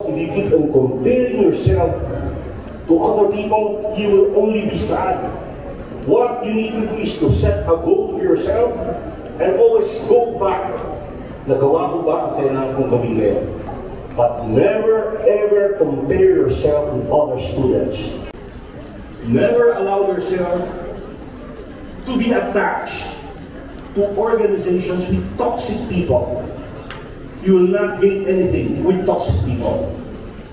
If you keep on comparing yourself to other people, you will only be sad. What you need to do is to set a goal for yourself and always go back. Nagawa ko ba ang kailangan kong gawin ngayon? But never ever compare yourself with other students. Never allow yourself to be attached to organizations with toxic people. You will not gain anything with toxic people.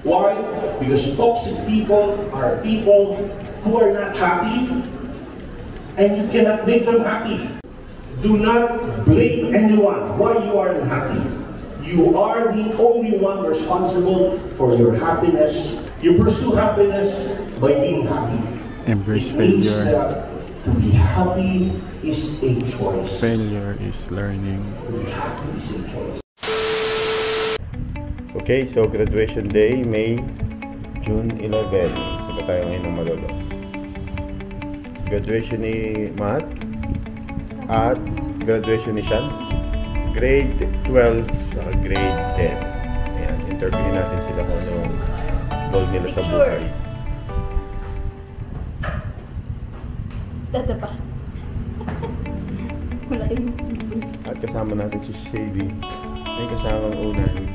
Why? Because toxic people are people who are not happy and you cannot make them happy. Do not blame anyone why you are unhappy. You are the only one responsible for your happiness. You pursue happiness by being happy. Embrace it means failure. that to be happy is a choice. Failure is learning. To be happy is a choice. Okay, so graduation day, June 11. Ito tayo ngayon ng Malolos. Graduation ni Matt at graduation ni Sean. Grade 12 at grade 10. Ayan, interviewin natin sila kung anong goal nila sa buhay. Dada pa. Wala kayong sleepers. At kasama natin si Shady. May kasamang unan.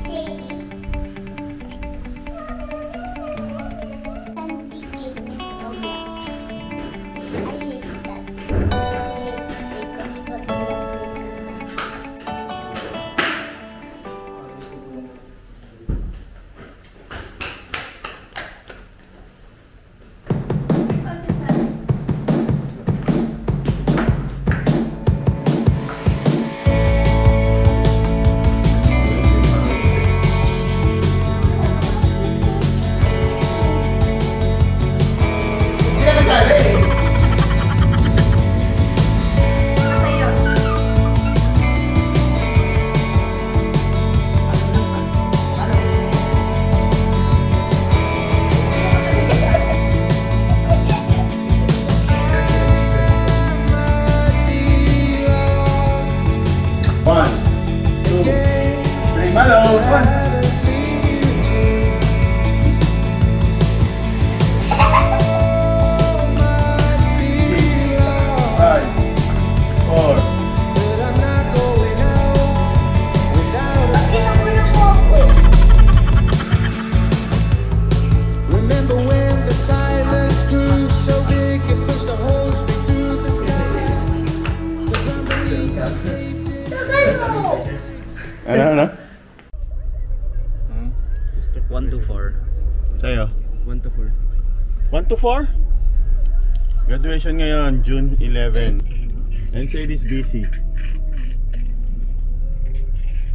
Ano? 1 to 4. Sa'yo? 1 to 4. 1 to 4? Graduation ngayon, June 11. And say this busy.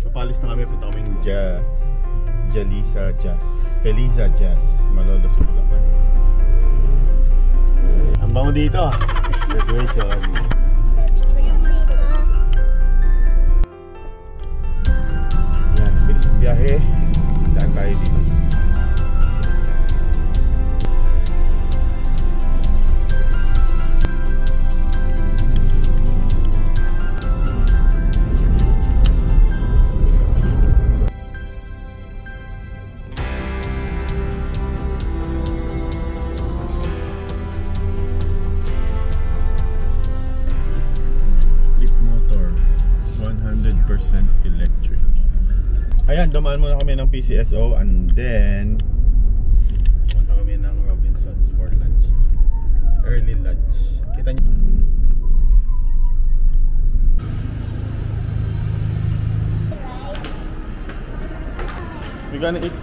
Papalis na kami, punta kaming Feliza Jazz, Malolos, Bulacan. Ang bango dito. Graduation. Yan, bilis ng biyahe. Daan tayo dito. Electric. Ayan, dumaan muna kami ng PCSO and then pumunta kami ng Robinsons for lunch. Early lunch. Kita niyo? We gonna eat.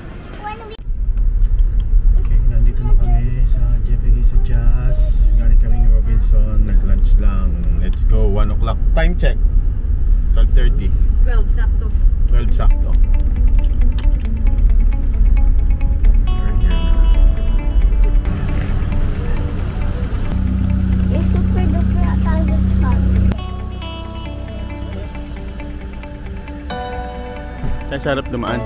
Okay, nandito na kami sa Feliza Jazz. Galing kami ng Robinson. Nag-lunch lang. Let's go. 1 o'clock. Time check. 12:30. 12 sakto. 12 sakto. We're here na. You're super duper talented hot. Tayo sa harap dumaan.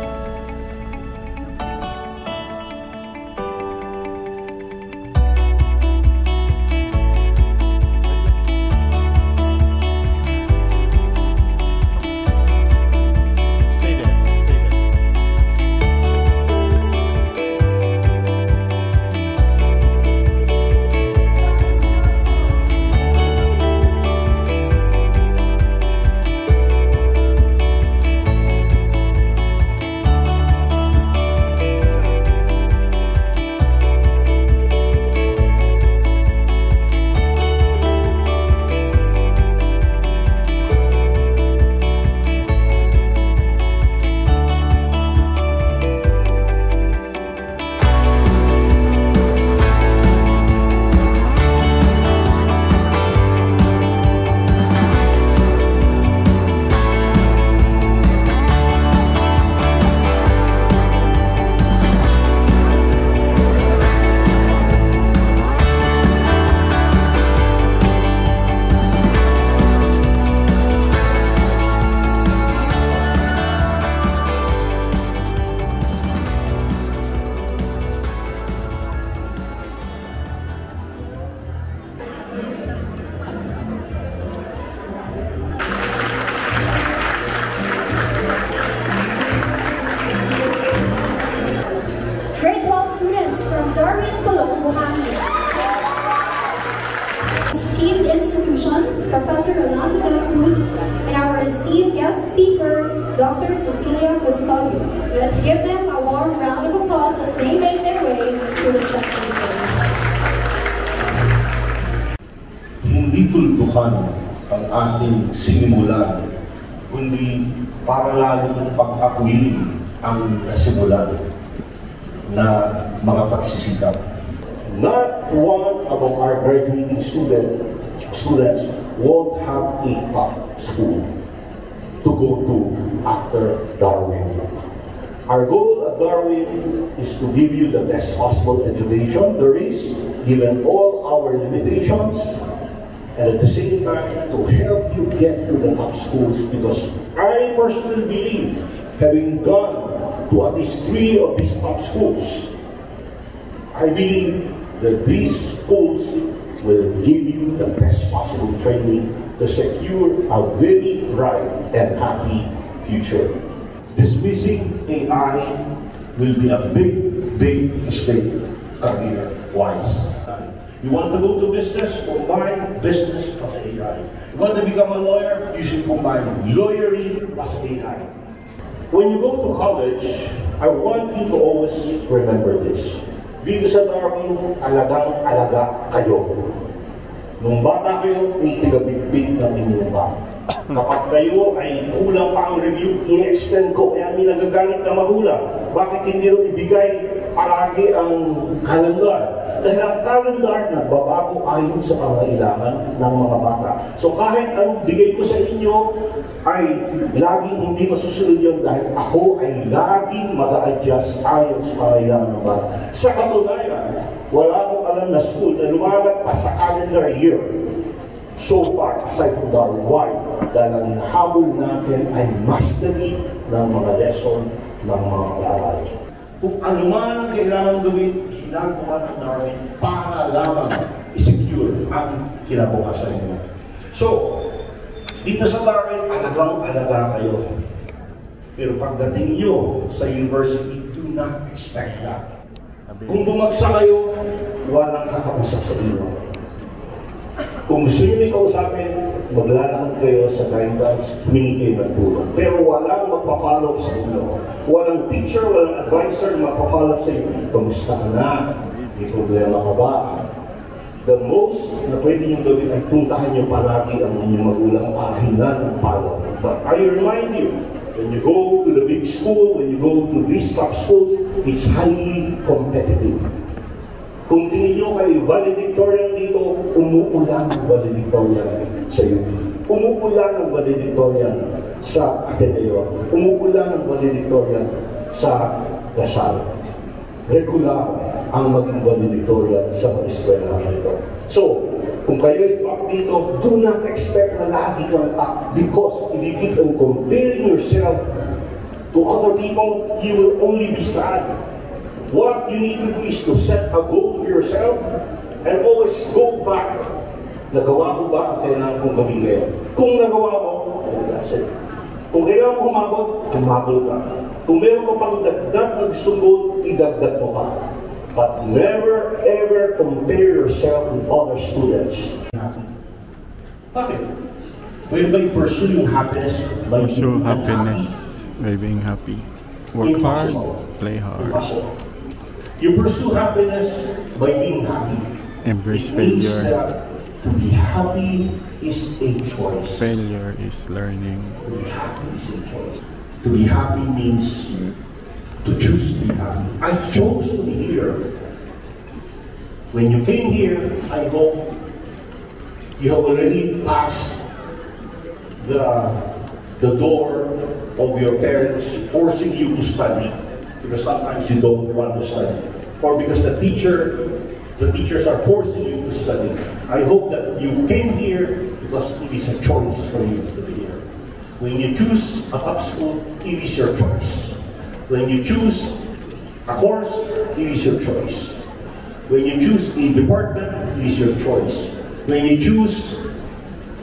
Darwin Colong Buhangin. Esteemed institution, Professor Rolando de la Cruz, and our esteemed guest speaker, Dr. Cecilia Custodio. Let us give them a warm round of applause as they make their way to the center stage. Hindi tuldukan ang ating sinimulan, kundi para lalong pag-apuyin ang nasimulan na mga pagsisikap. Not one among our graduating students won't have a top school to go to after Darwin. Our goal at Darwin is to give you the best possible education there is, given all our limitations, and at the same time to help you get to the top schools, because I personally believe, having gone to at least 3 of these top schools, I believe that these schools will give you the best possible training to secure a very bright and happy future. Dismissing AI will be a big mistake career-wise. You want to go to business? Combine business plus AI. You want to become a lawyer? You should combine lawyering plus AI. When you go to college, I want you to always remember this. Dito sa Darwin, alagang-alaga kayo. Nung bata kayo, may tigabigbig ng inyong bata. Kapag kayo ay kulang pa ang review, i-extend ko, kaya may nagagalit na magulang. Bakit hindi rin ibigay palagi ang kalendar? Dahil ang calendar nagbabago ayon sa pangailangan ng mga bata. So kahit anong bigay ko sa inyo, ay laging hindi masusunod yun dahil ako ay laging mag-a-adjust ayon sa pangailangan ng bata. Sa katunayan, wala akong alam na school na lumalat pa sa calendar year. So far, aside from Darwin, why? Dahil ang hinahabol natin ay mastery ng mga lesson ng mga pag-aaral. Kung ano man ang kailangan gawin, ginagawa ng Darwin para lamang i-secure ang kinabukasan nyo. So, dito sa Darwin, alagang-alaga kayo. Pero pagdating nyo sa university, do not expect that. Kung bumagsak kayo, walang kakausap sa inyo. Kung gusto nyo may kausapin, maglalakad kayo sa guidance, humingi kayo ng tulong. Pero walang magpapollow sa inyo. Walang teacher, walang advisor na magpapollow sa inyo. Kamusta ka na? May problema ka ba? The most na pwede nyo gawin ay puntahan nyo palagi ang inyong magulang para hingan ng follow. But I remind you, when you go to the big school, when you go to these top schools, it's highly competitive. Kung tingin nyo kay valedictorian dito, umuulan ng valedictorian sa iyo. Umuulan ng valedictorian sa Ateneo. Umuulan ng valedictorian sa Lasal. Regular ang maging valedictorian sa mga eskwelahan ito. So, kung kayo'y top dito, do not expect na lagi kang top, because if you keep on comparing yourself to other people, you will only be sad. What you need to do is to set a goal for yourself and always go back. Nagawa ko ba ang kailangan kong gawin ngayon? Kung nagawa mo, that's it. Kung kailangan mo humabol ka. Kung meron ka pang dagdag na gustong goal, idagdag mo pa. But never ever compare yourself with other students. Bakit? Well, by pursuing happiness, by Pursue being happiness unhappy. by being happy. Work hard, play hard. Impossible. You pursue happiness by being happy. Embrace It means failure. that to be happy is a choice. Failure is learning. To be happy is a choice. To be happy means to choose to be happy. I chose to be here. When you came here, I hope you have already passed the door of your parents forcing you to study, because sometimes you don't want to study, or because the teachers are forcing you to study. I hope that you came here because it is a choice for you to be here. When you choose a top school, it is your choice. When you choose a course, it is your choice. When you choose a department, it is your choice. When you choose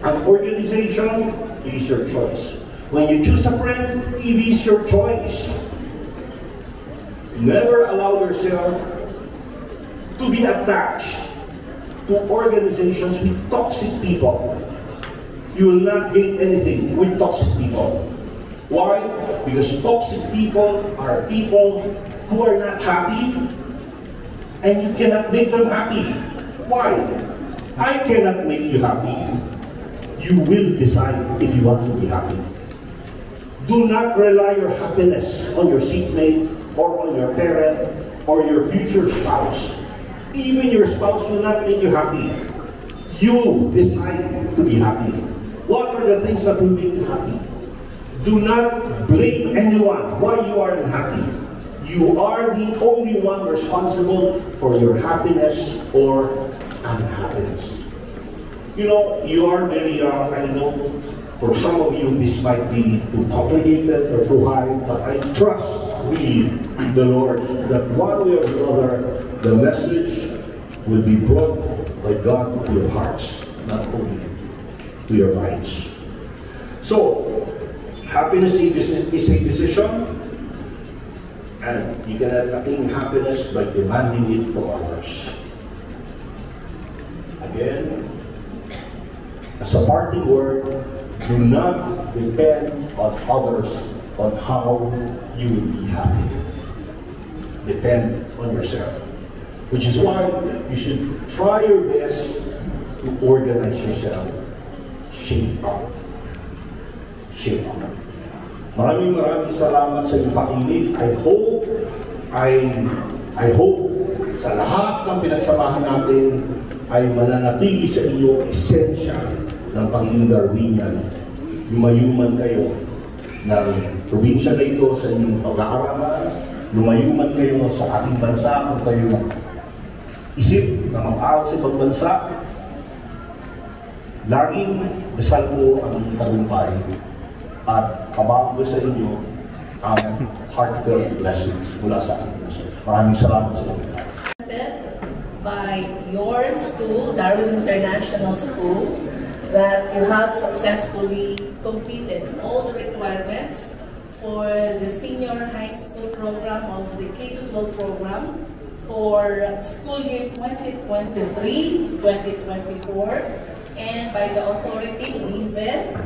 an organization, it is your choice. When you choose a friend, it is your choice. Never allow yourself to be attached to organizations with toxic people. You will not gain anything with toxic people. Why? Because toxic people are people who are not happy, and you cannot make them happy. Why? I cannot make you happy. You will decide if you want to be happy. Do not rely your happiness on your seatmate or on your parent or your future spouse. Even your spouse will not make you happy. You decide to be happy. What are the things that will make you happy? Do not blame anyone why you are unhappy. You are the only one responsible for your happiness or unhappiness. You know, you are very young. I know for some of you this might be too complicated or too high, but I trust really the Lord that one way or the other, the message will be brought by God to your hearts, not only to your minds. So, happiness is a decision, and you cannot attain happiness by demanding it from others. Again, as a parting word, do not depend on others on how you will be happy. Depend on yourself. Which is why you should try your best to organize yourself. Shape up. Shape up. Maraming salamat sa iyong pakinig. I hope sa lahat ng pinagsamahan natin ay mananatili sa iyo esensya ng Panginoon Darwinian. Lumayuman kayo ng probinsya na ito sa inyong pag-aaralan. Lumayuman kayo sa ating bansa kung kayo isip na mag-aaral sa ibang bansa. Laging dasal ko ang tagumpay at kabago sa inyo ang heartfelt blessings mula sa ating puso. Maraming salamat sa inyo. By your school, Darwin International School, that you have successfully completed all the requirements for the senior high school program of the K-12 program for school year 2023-2024, and by the authority even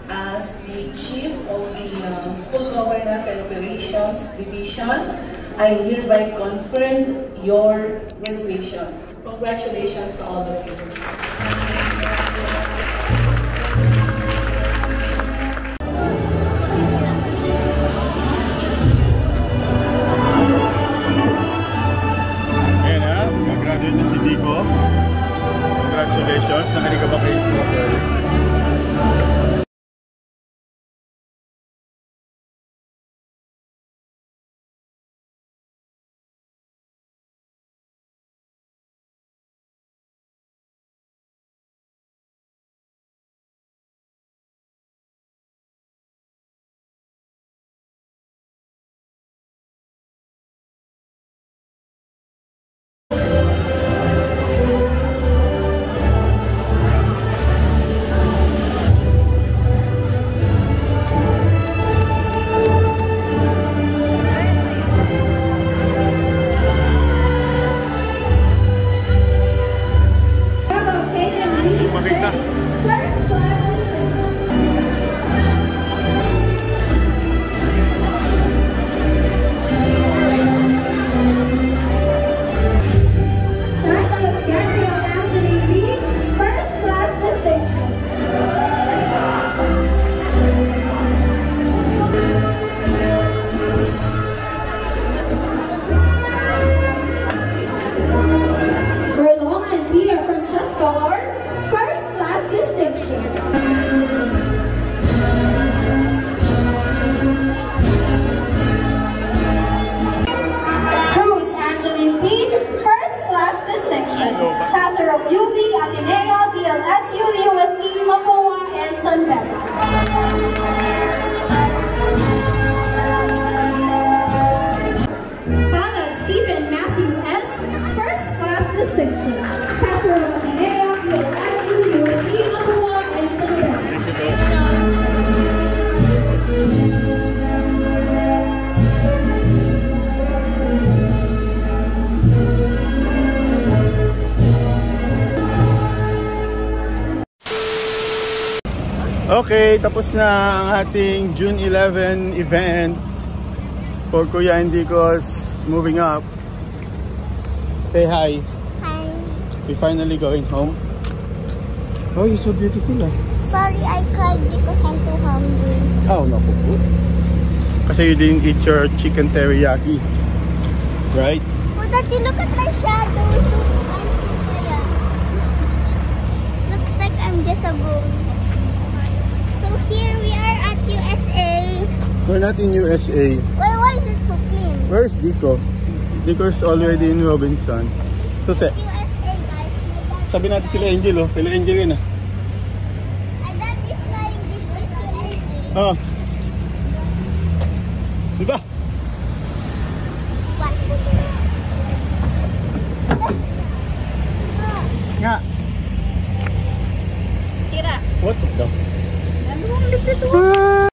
as the chief of the School Governance and Operations Division, I hereby confirmed your graduation. Congratulations to all of you. Ayan ha, mag-graduate na si Dico. Congratulations, nakali ka ba kayo? Okay, tapos na ang ating June 11 event for Kuya Indico's moving up. Say hi. Hi. We finally going home. Oh, you're so beautiful ah. Sorry, I cried because I'm too hungry. Oh, naku po. Kasi you didn't eat your chicken teriyaki. Right? Oh, Daddy, look at my shadow. I'm so tired. Looks like I'm just a bone. So here we are at USA. We're not in USA. Well, why is it so clean? Where's Dico? Dico's already in Robinson. So, It's USA, guys. My dad sabi natin sila Angel oh. Sila Angel yun ah. My dad is flying this is USA. Oh. Diba? What? Nga.